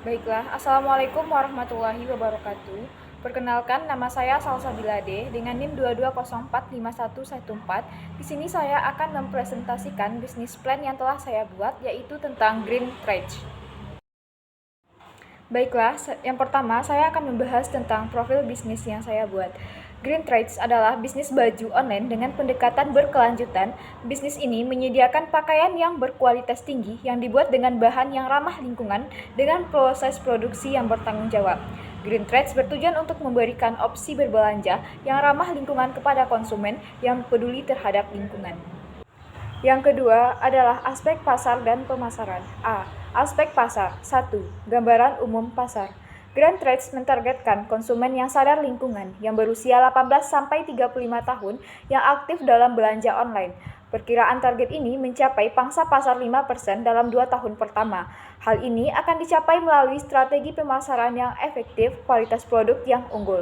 Baiklah, Assalamualaikum warahmatullahi wabarakatuh. Perkenalkan, nama saya Salsa Bilade dengan NIM 22045114. Di sini saya akan mempresentasikan bisnis plan yang telah saya buat, yaitu tentang Green Trade. Baiklah, yang pertama saya akan membahas tentang profil bisnis yang saya buat. Green Trades adalah bisnis baju online dengan pendekatan berkelanjutan. Bisnis ini menyediakan pakaian yang berkualitas tinggi yang dibuat dengan bahan yang ramah lingkungan dengan proses produksi yang bertanggung jawab. Green Trades bertujuan untuk memberikan opsi berbelanja yang ramah lingkungan kepada konsumen yang peduli terhadap lingkungan. Yang kedua adalah aspek pasar dan pemasaran. A. Aspek pasar. 1. Gambaran umum pasar. Green Trades mentargetkan konsumen yang sadar lingkungan, yang berusia 18-35 tahun, yang aktif dalam belanja online. Perkiraan target ini mencapai pangsa pasar 5% dalam 2 tahun pertama. Hal ini akan dicapai melalui strategi pemasaran yang efektif, kualitas produk yang unggul.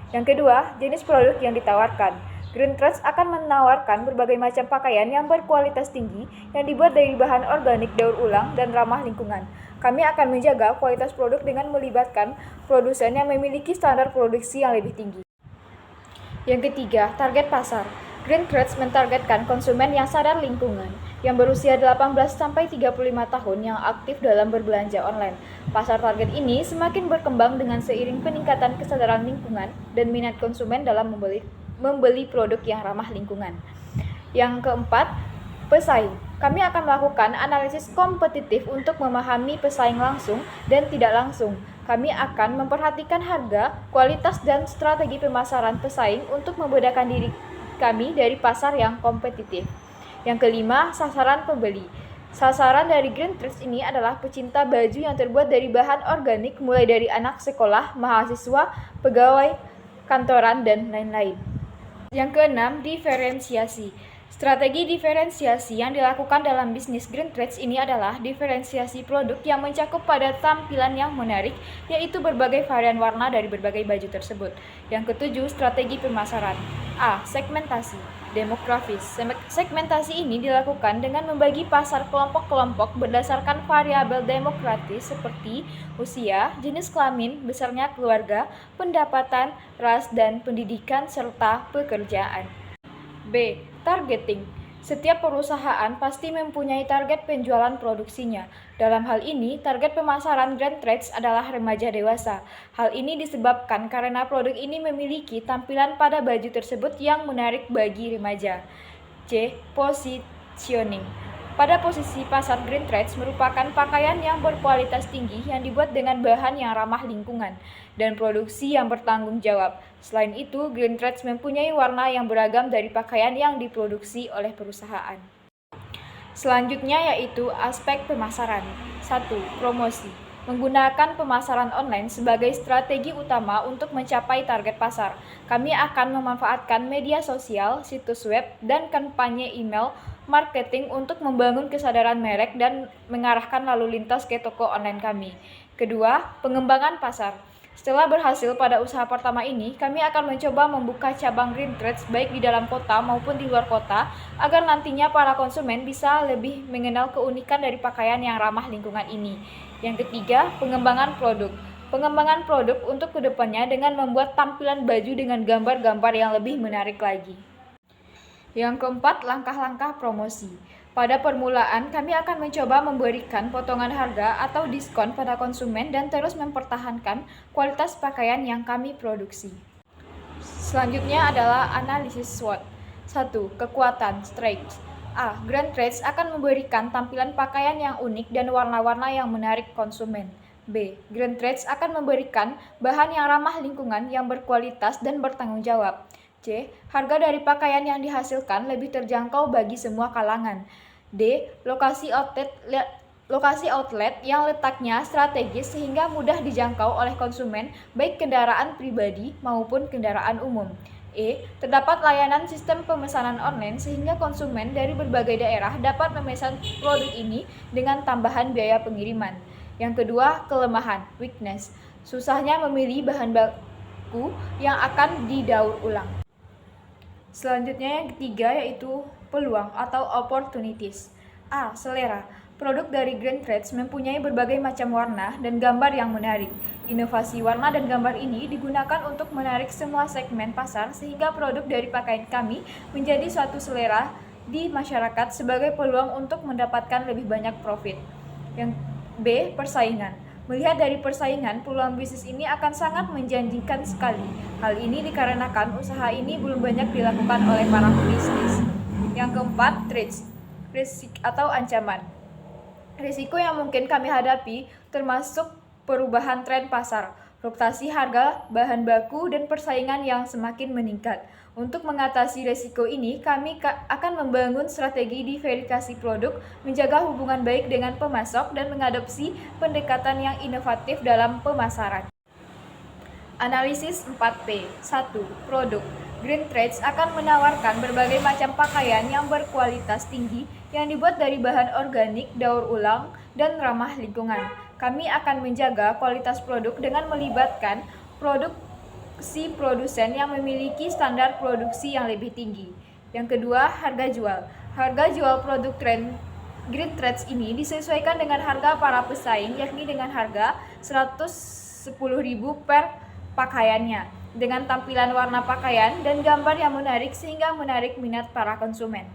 Yang kedua, jenis produk yang ditawarkan. Green Trades akan menawarkan berbagai macam pakaian yang berkualitas tinggi yang dibuat dari bahan organik daur ulang dan ramah lingkungan. Kami akan menjaga kualitas produk dengan melibatkan produsen yang memiliki standar produksi yang lebih tinggi. Yang ketiga, target pasar. Green Trades mentargetkan konsumen yang sadar lingkungan, yang berusia 18-35 tahun yang aktif dalam berbelanja online. Pasar target ini semakin berkembang dengan seiring peningkatan kesadaran lingkungan dan minat konsumen dalam membeli produk yang ramah lingkungan. Yang keempat, pesaing. Kami akan melakukan analisis kompetitif untuk memahami pesaing langsung dan tidak langsung. Kami akan memperhatikan harga, kualitas, dan strategi pemasaran pesaing untuk membedakan diri kami dari pasar yang kompetitif. Yang kelima, sasaran pembeli. Sasaran dari Green Trades ini adalah pecinta baju yang terbuat dari bahan organik mulai dari anak sekolah, mahasiswa, pegawai kantoran, dan lain-lain. Yang keenam, diferensiasi. Strategi diferensiasi yang dilakukan dalam bisnis Green Trades ini adalah diferensiasi produk yang mencakup pada tampilan yang menarik, yaitu berbagai varian warna dari berbagai baju tersebut. Yang ketujuh, strategi pemasaran. A. Segmentasi. Demografis. Segmentasi ini dilakukan dengan membagi pasar kelompok-kelompok berdasarkan variabel demografis seperti usia, jenis kelamin, besarnya keluarga, pendapatan, ras, dan pendidikan, serta pekerjaan. B. Targeting. Setiap perusahaan pasti mempunyai target penjualan produksinya. Dalam hal ini, target pemasaran Green Trades adalah remaja dewasa. Hal ini disebabkan karena produk ini memiliki tampilan pada baju tersebut yang menarik bagi remaja. C. Positioning. Pada posisi pasar Green Trades merupakan pakaian yang berkualitas tinggi yang dibuat dengan bahan yang ramah lingkungan dan produksi yang bertanggung jawab. Selain itu, Green Trades mempunyai warna yang beragam dari pakaian yang diproduksi oleh perusahaan. Selanjutnya yaitu aspek pemasaran. 1. Promosi. Menggunakan pemasaran online sebagai strategi utama untuk mencapai target pasar. Kami akan memanfaatkan media sosial, situs web, dan kampanye email marketing untuk membangun kesadaran merek dan mengarahkan lalu lintas ke toko online kami. Kedua, pengembangan pasar. Setelah berhasil pada usaha pertama ini, kami akan mencoba membuka cabang Green Trades baik di dalam kota maupun di luar kota, agar nantinya para konsumen bisa lebih mengenal keunikan dari pakaian yang ramah lingkungan ini. Yang ketiga, pengembangan produk. Pengembangan produk untuk kedepannya dengan membuat tampilan baju dengan gambar-gambar yang lebih menarik lagi. Yang keempat, langkah-langkah promosi. Pada permulaan, kami akan mencoba memberikan potongan harga atau diskon pada konsumen dan terus mempertahankan kualitas pakaian yang kami produksi. Selanjutnya adalah analisis SWOT. 1. Kekuatan strength. A. Green Trades akan memberikan tampilan pakaian yang unik dan warna-warna yang menarik konsumen. B. Green Trades akan memberikan bahan yang ramah lingkungan yang berkualitas dan bertanggung jawab. C. Harga dari pakaian yang dihasilkan lebih terjangkau bagi semua kalangan. D. Lokasi outlet yang letaknya strategis sehingga mudah dijangkau oleh konsumen baik kendaraan pribadi maupun kendaraan umum. E. Terdapat layanan sistem pemesanan online sehingga konsumen dari berbagai daerah dapat memesan produk ini dengan tambahan biaya pengiriman. Yang kedua, kelemahan, weakness. Susahnya memilih bahan baku yang akan didaur ulang. Selanjutnya yang ketiga yaitu peluang atau opportunities. A. Selera. Produk dari Green Trades mempunyai berbagai macam warna dan gambar yang menarik. Inovasi warna dan gambar ini digunakan untuk menarik semua segmen pasar sehingga produk dari pakaian kami menjadi suatu selera di masyarakat sebagai peluang untuk mendapatkan lebih banyak profit. Yang B. Persaingan. Melihat dari persaingan, peluang bisnis ini akan sangat menjanjikan sekali. Hal ini dikarenakan usaha ini belum banyak dilakukan oleh para pebisnis. Yang keempat, threats, risiko atau ancaman. Risiko yang mungkin kami hadapi termasuk perubahan tren pasar, fluktuasi harga bahan baku, dan persaingan yang semakin meningkat. Untuk mengatasi risiko ini, kami akan membangun strategi diverifikasi produk, menjaga hubungan baik dengan pemasok, dan mengadopsi pendekatan yang inovatif dalam pemasaran. Analisis 4P. 1. Produk. Green Trades akan menawarkan berbagai macam pakaian yang berkualitas tinggi yang dibuat dari bahan organik, daur ulang, dan ramah lingkungan. Kami akan menjaga kualitas produk dengan melibatkan produksi produsen yang memiliki standar produksi yang lebih tinggi. Yang kedua, harga jual. Harga jual produk Green Trades ini disesuaikan dengan harga para pesaing, yakni dengan harga Rp110.000 per pakaiannya, dengan tampilan warna pakaian dan gambar yang menarik sehingga menarik minat para konsumen.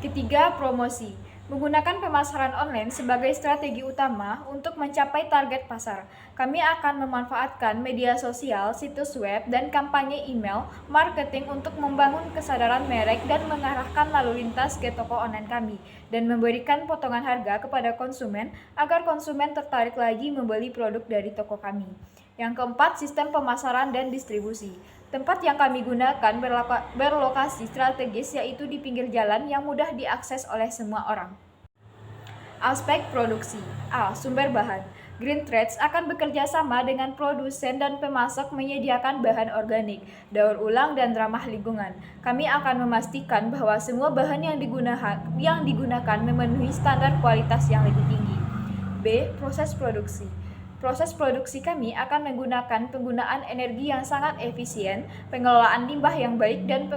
Ketiga, promosi. Menggunakan pemasaran online sebagai strategi utama untuk mencapai target pasar. Kami akan memanfaatkan media sosial, situs web, dan kampanye email marketing untuk membangun kesadaran merek dan mengarahkan lalu lintas ke toko online kami, dan memberikan potongan harga kepada konsumen agar konsumen tertarik lagi membeli produk dari toko kami. Yang keempat, sistem pemasaran dan distribusi. Tempat yang kami gunakan berlokasi strategis, yaitu di pinggir jalan yang mudah diakses oleh semua orang. Aspek produksi. A. Sumber bahan. Green Trades akan bekerja sama dengan produsen dan pemasok menyediakan bahan organik, daur ulang, dan ramah lingkungan. Kami akan memastikan bahwa semua bahan yang digunakan memenuhi standar kualitas yang lebih tinggi. B. Proses produksi. Proses produksi kami akan menggunakan penggunaan energi yang sangat efisien, pengelolaan limbah yang baik, dan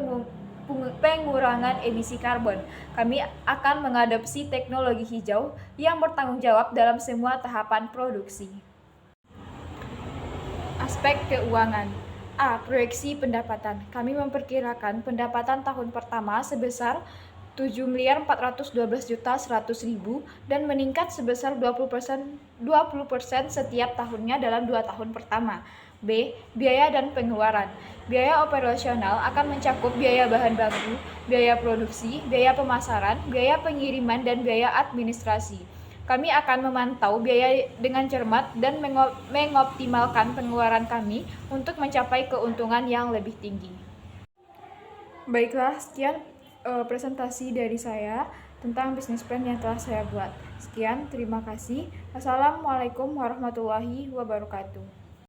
pengurangan emisi karbon. Kami akan mengadopsi teknologi hijau yang bertanggung jawab dalam semua tahapan produksi. Aspek keuangan. A. Proyeksi pendapatan. Kami memperkirakan pendapatan tahun pertama sebesar Rp7.412.100.000 dan meningkat sebesar 20% setiap tahunnya dalam 2 tahun pertama. B. Biaya dan pengeluaran. Biaya operasional akan mencakup biaya bahan baku, biaya produksi, biaya pemasaran, biaya pengiriman, dan biaya administrasi. Kami akan memantau biaya dengan cermat dan mengoptimalkan pengeluaran kami untuk mencapai keuntungan yang lebih tinggi. Baiklah, sekian presentasi dari saya tentang bisnis plan yang telah saya buat. Sekian, terima kasih. Assalamualaikum warahmatullahi wabarakatuh.